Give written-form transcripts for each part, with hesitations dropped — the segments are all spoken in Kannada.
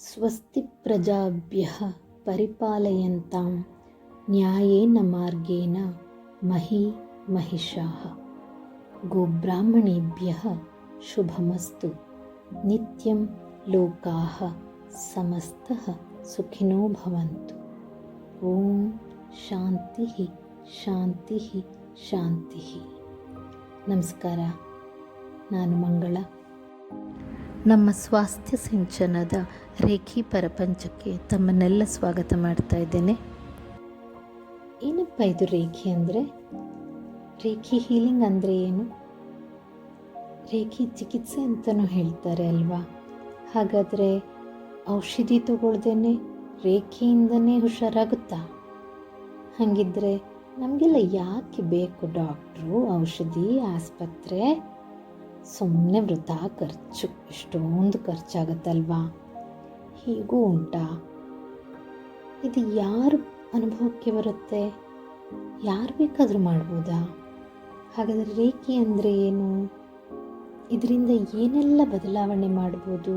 ಸ್ವಸ್ತಿ ಪ್ರಜಾಭ್ಯಃ ಪರಿಪಾಲಯಂತಾಂ ನ್ಯಾಯೇನ ಮಾರ್ಗೇಣ ಮಹೀ ಮಹಿಷಾಃ ಗೋಬ್ರಾಹ್ಮಣೇಭ್ಯಃ ಶುಭಮಸ್ತು ನಿತ್ಯಂ ಲೋಕಾಃ ಸಮಸ್ತಃ ಸುಖಿನೋ ಭವಂತು. ಓಂ ಶಾಂತಿ ಶಾಂತಿ ಶಾಂತಿ. ನಮಸ್ಕಾರ, ನಾನು ಮಂಗಳ. ನಮ್ಮ ಸ್ವಾಸ್ಥ್ಯ ಸಿಂಚನದ ರೇಖಿ ಪ್ರಪಂಚಕ್ಕೆ ತಮ್ಮನ್ನೆಲ್ಲ ಸ್ವಾಗತ ಮಾಡ್ತಾ ಇದ್ದೇನೆ. ಏನಪ್ಪ ಇದು ರೇಖಿ ಅಂದರೆ? ರೇಖಿ ಹೀಲಿಂಗ್ ಅಂದರೆ ಏನು? ರೇಖಿ ಚಿಕಿತ್ಸೆ ಅಂತಲೂ ಹೇಳ್ತಾರೆ ಅಲ್ವಾ? ಹಾಗಾದರೆ ಔಷಧಿ ತಗೊಳ್ದೇನೆ ರೇಖಿಯಿಂದನೇ ಹುಷಾರಾಗುತ್ತಾ? ಹಾಗಿದ್ರೆ ನಮಗೆಲ್ಲ ಯಾಕೆ ಬೇಕು ಡಾಕ್ಟ್ರು, ಔಷಧಿ, ಆಸ್ಪತ್ರೆ? ಸುಮ್ಮನೆ ವೃಥಾ ಖರ್ಚು, ಎಷ್ಟೊಂದು ಖರ್ಚಾಗತ್ತಲ್ವಾ? ಹೀಗೂ ಉಂಟಾ? ಇದು ಯಾರು ಅನುಭವಕ್ಕೆ ಬರುತ್ತೆ? ಯಾರು ಬೇಕಾದರೂ ಮಾಡ್ಬೋದಾ? ಹಾಗಾದರೆ ರೇಖಿ ಅಂದರೆ ಏನು? ಇದರಿಂದ ಏನೆಲ್ಲ ಬದಲಾವಣೆ ಮಾಡ್ಬೋದು?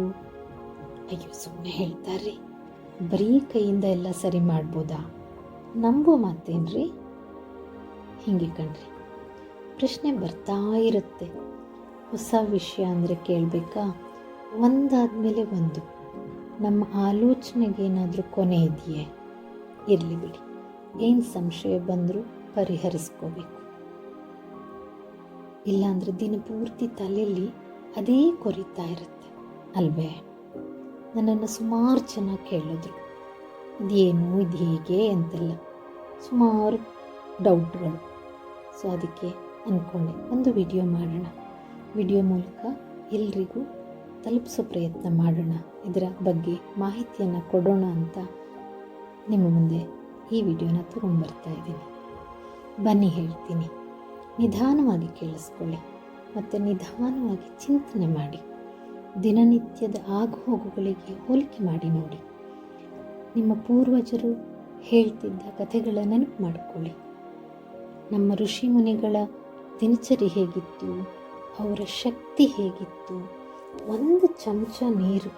ಅಯ್ಯೋ, ಸುಮ್ಮನೆ ಹೇಳ್ತಾರ್ರಿ, ಬರೀ ಕೈಯಿಂದ ಎಲ್ಲ ಸರಿ ಮಾಡ್ಬೋದಾ? ನಂಬೋ ಮಾತೇನ್ರಿ? ಹೀಗೆ ಕಣ್ರಿ, ಪ್ರಶ್ನೆ ಬರ್ತಾ ಇರುತ್ತೆ. ಹೊಸ ವಿಷಯ ಅಂದರೆ ಕೇಳಬೇಕಾ? ಒಂದಾದಮೇಲೆ ಒಂದು. ನಮ್ಮ ಆಲೋಚನೆಗೇನಾದರೂ ಕೊನೆ ಇದೆಯೇ? ಇರಲಿ ಬಿಡಿ, ಏನು ಸಂಶಯ ಬಂದರೂ ಪರಿಹರಿಸ್ಕೋಬೇಕು. ಇಲ್ಲಾಂದರೆ ದಿನಪೂರ್ತಿ ತಲೆಯಲ್ಲಿ ಅದೇ ಕೊರಿತಾ ಇರುತ್ತೆ ಅಲ್ವೇ? ನನ್ನನ್ನು ಸುಮಾರು ಜನ ಕೇಳಿದ್ರು, ಇದೇನು, ಇದು ಹೇಗೆ ಅಂತೆಲ್ಲ ಸುಮಾರು ಡೌಟ್ಗಳು. ಸೊ ಅದಕ್ಕೆ ಅಂದ್ಕೊಂಡೆ ಒಂದು ವಿಡಿಯೋ ಮಾಡೋಣ. ವಿಡಿಯೋ ಮೂಲಕ ಎಲ್ರಿಗೂ ತಲುಪಿಸೋ ಪ್ರಯತ್ನ ಮಾಡೋಣ, ಇದರ ಬಗ್ಗೆ ಮಾಹಿತಿಯನ್ನು ಕೊಡೋಣ ಅಂತ ನಿಮ್ಮ ಮುಂದೆ ಈ ವಿಡಿಯೋನ ತಗೊಂಡ್ಬರ್ತಾ ಇದ್ದೀನಿ. ಬನ್ನಿ ಹೇಳ್ತೀನಿ, ನಿಧಾನವಾಗಿ ಕೇಳಿಸ್ಕೊಳ್ಳಿ ಮತ್ತು ನಿಧಾನವಾಗಿ ಚಿಂತನೆ ಮಾಡಿ. ದಿನನಿತ್ಯದ ಆಗುಹೋಗುಗಳಿಗೆ ಹೋಲಿಕೆ ಮಾಡಿ ನೋಡಿ. ನಿಮ್ಮ ಪೂರ್ವಜರು ಹೇಳ್ತಿದ್ದ ಕಥೆಗಳ ನೆನಪು ಮಾಡಿಕೊಳ್ಳಿ. ನಮ್ಮ ಋಷಿ ಮುನಿಗಳ ದಿನಚರಿ ಹೇಗಿತ್ತು, ಅವರ ಶಕ್ತಿ ಹೇಗಿತ್ತು? ಒಂದು ಚಮಚ ನೀರು,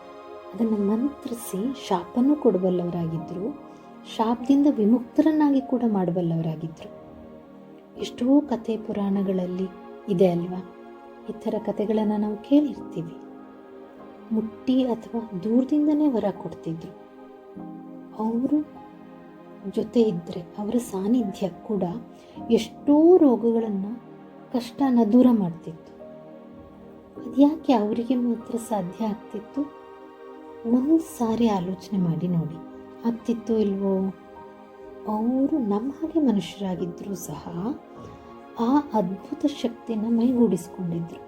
ಅದನ್ನು ಮಂತ್ರಿಸಿ ಶಾಪನೂ ಕೊಡಬಲ್ಲವರಾಗಿದ್ದರು, ಶಾಪದಿಂದ ವಿಮುಕ್ತರನ್ನಾಗಿ ಕೂಡ ಮಾಡಬಲ್ಲವರಾಗಿದ್ದರು. ಎಷ್ಟೋ ಕಥೆ ಪುರಾಣಗಳಲ್ಲಿ ಇದೆ ಅಲ್ವಾ? ಈ ಥರ ಕಥೆಗಳನ್ನು ನಾವು ಕೇಳಿರ್ತೀವಿ. ಮುಟ್ಟಿ ಅಥವಾ ದೂರದಿಂದನೇ ವರ ಕೊಡ್ತಿದ್ರು. ಅವರು ಜೊತೆ ಇದ್ದರೆ, ಅವರ ಸಾನ್ನಿಧ್ಯ ಕೂಡ ಎಷ್ಟೋ ರೋಗಗಳನ್ನು, ಕಷ್ಟನ ದೂರ ಮಾಡ್ತಿತ್ತು. ಅದ್ಯಾಕೆ ಅವರಿಗೆ ಮಾತ್ರ ಸಾಧ್ಯ ಆಗ್ತಿತ್ತು? ಒಂದು ಸಾರಿ ಆಲೋಚನೆ ಮಾಡಿ ನೋಡಿ, ಆಗ್ತಿತ್ತೋ ಇಲ್ವೋ? ಅವರು ನಮ್ಮ ಹಾಗೆ ಮನುಷ್ಯರಾಗಿದ್ದರೂ ಸಹ ಆ ಅದ್ಭುತ ಶಕ್ತಿನ ಮೈಗೂಡಿಸ್ಕೊಂಡಿದ್ರು.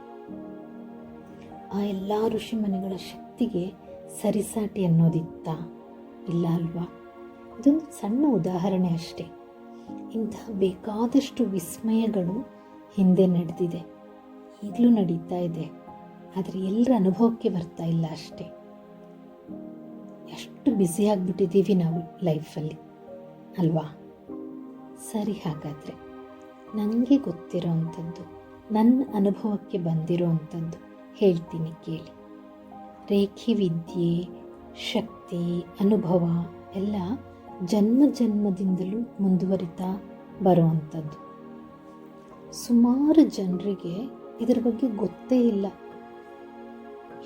ಆ ಎಲ್ಲ ಋಷಿಮುನಿಗಳ ಶಕ್ತಿಗೆ ಸರಿಸಾಟಿ ಅನ್ನೋದಿತ್ತ? ಇಲ್ಲ ಅಲ್ವಾ? ಇದೊಂದು ಸಣ್ಣ ಉದಾಹರಣೆ ಅಷ್ಟೇ. ಇಂತಹ ಬೇಕಾದಷ್ಟು ವಿಸ್ಮಯಗಳು ಹಿಂದೆ ನಡೆದಿದೆ, ಈಗಲೂ ನಡೀತಾ ಇದೆ. ಆದರೆ ಎಲ್ಲರ ಅನುಭವಕ್ಕೆ ಬರ್ತಾ ಇಲ್ಲ ಅಷ್ಟೇ. ಎಷ್ಟು ಬ್ಯುಸಿ ಆಗಿಬಿಟ್ಟಿದ್ದೀವಿ ನಾವು ಲೈಫಲ್ಲಿ ಅಲ್ವಾ? ಸರಿ, ಹಾಗಾದರೆ ನನಗೆ ಗೊತ್ತಿರೋ ಅಂಥದ್ದು, ನನ್ನ ಅನುಭವಕ್ಕೆ ಬಂದಿರೋ ಅಂಥದ್ದು ಹೇಳ್ತೀನಿ ಕೇಳಿ. ರೇಖಿ ವಿದ್ಯೆ, ಶಕ್ತಿ, ಅನುಭವ ಎಲ್ಲ ಜನ್ಮ ಜನ್ಮದಿಂದಲೂ ಮುಂದುವರಿತಾ ಬರುವಂಥದ್ದು. ಸುಮಾರು ಜನರಿಗೆ ಇದರ ಬಗ್ಗೆ ಗೊತ್ತೇ ಇಲ್ಲ.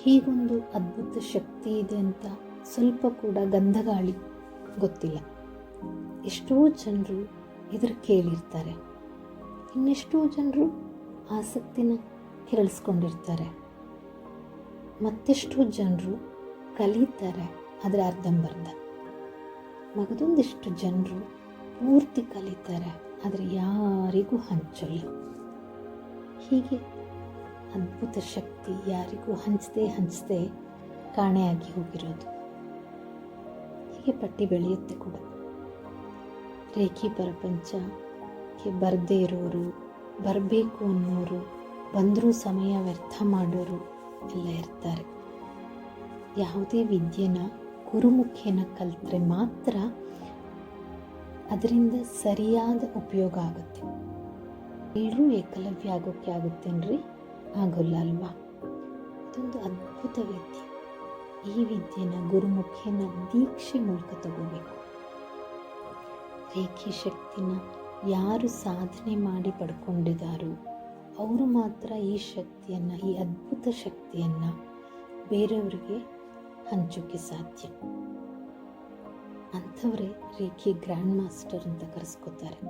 ಹೀಗೊಂದು ಅದ್ಭುತ ಶಕ್ತಿ ಇದೆ ಅಂತ ಸ್ವಲ್ಪ ಕೂಡ ಗಂಧಗಾಳಿ ಗೊತ್ತಿಲ್ಲ. ಎಷ್ಟೋ ಜನರು ಇದರ ಕೇಳಿರ್ತಾರೆ, ಇನ್ನೆಷ್ಟೋ ಜನರು ಆಸಕ್ತಿನ ಕೆರಳಿಸ್ಕೊಂಡಿರ್ತಾರೆ, ಮತ್ತೆಷ್ಟೋ ಜನರು ಕಲಿತಾರೆ, ಅದರ ಅರ್ಧಂಬರ್ಧ. ಮಗದೊಂದಿಷ್ಟು ಜನರು ಪೂರ್ತಿ ಕಲಿತಾರೆ, ಆದರೆ ಯಾರಿಗೂ ಹಂಚಲ್ಲ. ಹೀಗೆ ಅದ್ಭುತ ಶಕ್ತಿ ಯಾರಿಗೂ ಹಂಚದೆ ಕಾಣೆಯಾಗಿ ಹೋಗಿರೋದು. ಹೀಗೆ ಪಟ್ಟಿ ಬೆಳೆಯುತ್ತೆ ಕೂಡ. ರೇಖಿ ಪ್ರಪಂಚಕ್ಕೆ ಬರದೇ ಇರೋರು, ಬರಬೇಕು ಅನ್ನೋರು, ಬಂದರೂ ಸಮಯ ವ್ಯರ್ಥ ಮಾಡೋರು ಎಲ್ಲ ಇರ್ತಾರೆ. ಯಾವುದೇ ವಿದ್ಯೆನ ಗುರುಮುಖೇನ ಕಲಿತ್ರೆ ಮಾತ್ರ ಅದರಿಂದ ಸರಿಯಾದ ಉಪಯೋಗ ಆಗುತ್ತೆ. ಎಲ್ಲರೂ ಏಕಲವ್ಯ ಆಗೋಕ್ಕೆ ಆಗುತ್ತೇನ್ರಿ? ಆಗೋಲ್ಲ ಅಲ್ವಾ? ಇದೊಂದು ಅದ್ಭುತ ವಿದ್ಯೆ. ಈ ವಿದ್ಯೆನ ಗುರುಮುಖೇನ ದೀಕ್ಷೆ ಮೂಲಕ ತಗೋಬೇಕು. ರೇಖಿ ಶಕ್ತಿನ ಯಾರು ಸಾಧನೆ ಮಾಡಿ ಪಡ್ಕೊಂಡಿದ್ದಾರೋ ಅವರು ಮಾತ್ರ ಈ ಶಕ್ತಿಯನ್ನು, ಈ ಅದ್ಭುತ ಶಕ್ತಿಯನ್ನು ಬೇರೆಯವರಿಗೆ ಹಂಚೋಕ್ಕೆ ಸಾಧ್ಯ. ಅಂಥವರೇ ರೇಖಿ ಗ್ರ್ಯಾಂಡ್ ಮಾಸ್ಟರ್ ಅಂತ ಕರೆಸ್ಕೋತಾರೆ.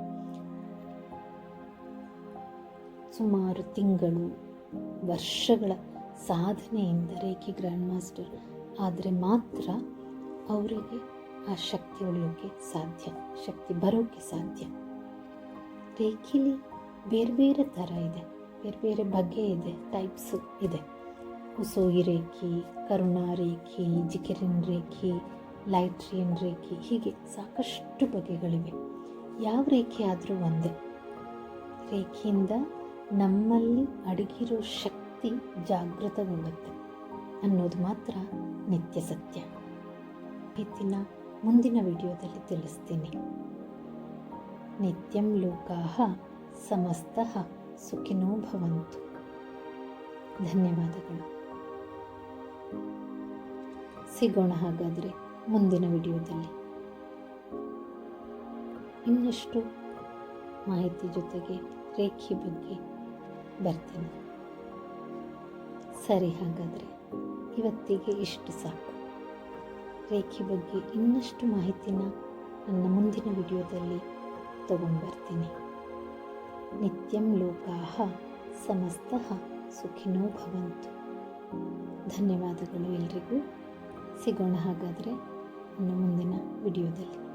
ಸುಮಾರು ತಿಂಗಳು, ವರ್ಷಗಳ ಸಾಧನೆಯಿಂದ ರೇಖಿ ಗ್ರ್ಯಾಂಡ್ ಮಾಸ್ಟರ್ ಆದರೆ ಮಾತ್ರ ಅವರಿಗೆ ಆ ಶಕ್ತಿ ಉಳಿಯೋಕ್ಕೆ ಸಾಧ್ಯ, ಶಕ್ತಿ ಬರೋಕ್ಕೆ ಸಾಧ್ಯ. ರೇಖಿಲಿ ಬೇರೆ ಬೇರೆ ಥರ ಇದೆ, ಬೇರೆ ಬೇರೆ ಬಗೆ ಇದೆ, ಟೈಪ್ಸ್ ಇದೆ. ಕುಸೋಯಿ ರೇಖಿ, ಕರುಣಾ ರೇಖಿ, ಜಿಕೆರಿನ್ ರೇಖಿ, ಲೈಟ್ರಿಯನ್ ರೇಖಿ, ಹೀಗೆ ಸಾಕಷ್ಟು ಬಗೆಗಳಿವೆ. ಯಾವ ರೇಖೆ ಆದರೂ ಒಂದೇ. ರೇಖೆಯಿಂದ ನಮ್ಮಲ್ಲಿ ಅಡಗಿರೋ ಶಕ್ತಿ ಜಾಗೃತಗೊಳ್ಳುತ್ತೆ ಅನ್ನೋದು ಮಾತ್ರ ನಿತ್ಯ ಸತ್ಯ. ಇದನ್ನ ಮುಂದಿನ ವಿಡಿಯೋದಲ್ಲಿ ತಿಳಿಸ್ತೀನಿ. ನಿತ್ಯಂ ಲೋಕಾಃ ಸಮಸ್ತಃ ಸುಖಿನೋ ಭವಂತು. ಧನ್ಯವಾದಗಳು. ಸಿಗೋಣ ಹಾಗಾದರೆ ಮುಂದಿನ ವಿಡಿಯೋದಲ್ಲಿ. ಇನ್ನಷ್ಟು ಮಾಹಿತಿ ಜೊತೆಗೆ ರೇಖೆ ಬಗ್ಗೆ ಬರ್ತೀನಿ. ಸರಿ, ಹಾಗಾದರೆ ಇವತ್ತಿಗೆ ಇಷ್ಟು ಸಾಕು. ರೇಖೆ ಬಗ್ಗೆ ಇನ್ನಷ್ಟು ಮಾಹಿತಿನ ನನ್ನ ಮುಂದಿನ ವಿಡಿಯೋದಲ್ಲಿ ತಗೊಂಡ್ಬರ್ತೀನಿ. ನಿತ್ಯಂ ಲೋಕಾಃ ಸಮಸ್ತಃ ಸುಖಿನೋ ಭವಂತು. ಧನ್ಯವಾದಗಳು ಎಲ್ರಿಗೂ. ಸಿಗೋಣ ಹಾಗಾದರೆ ನನ್ನ ಮುಂದಿನ ವಿಡಿಯೋದಲ್ಲಿ.